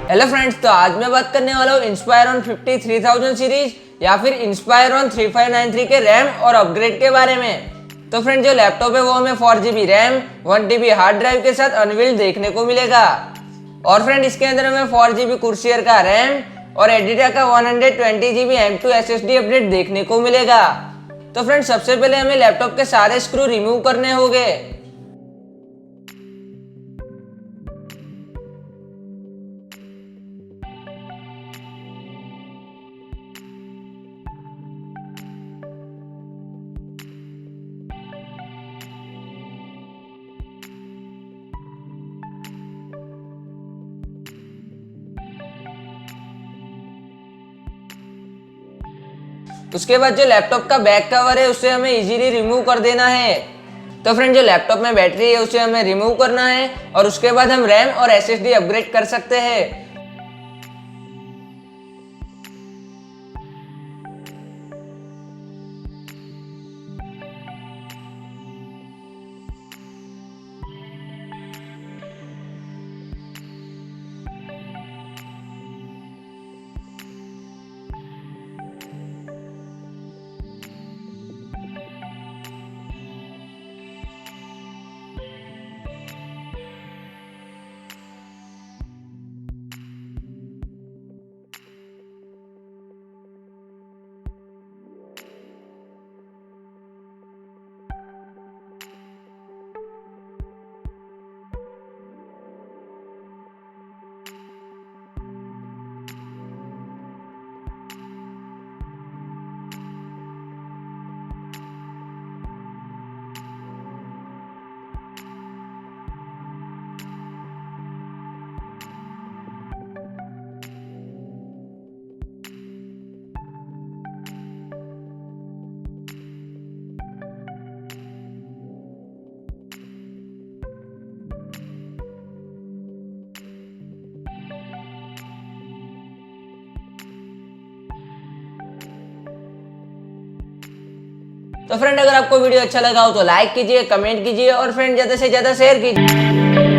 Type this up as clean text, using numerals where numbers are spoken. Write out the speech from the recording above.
Hello friends, तो आज मैं बात करने वाला हूँ इंस्पायरन 53000 सीरीज या फिर इंस्पायरन 3593 के रैम और अपग्रेड के बारे में। तो फ्रेंड, जो लैपटॉप है वो हमें 4GB RAM 1TB hard drive के साथ अनवील देखने को मिलेगा। और फ्रेंड, इसके अंदर हमें 4GB कुर्सियर का रैम और एडिटा का 120GB M2 SSD अपडेट देखने को मिलेगा। तो फ्रेंड, सबसे पहले हमें लैपटॉप के सारे स्क्रू रिमूव करने होंगे। उसके बाद जो लैपटॉप का बैक कवर है उसे हमें इजीली रिमूव कर देना है। तो फ्रेंड, जो लैपटॉप में बैटरी है उसे हमें रिमूव करना है और उसके बाद हम रैम और SSD अपग्रेड कर सकते हैं। तो फ्रेंड, अगर आपको वीडियो अच्छा लगा हो तो लाइक कीजिए, कमेंट कीजिए और फ्रेंड ज्यादा से ज्यादा शेयर कीजिए।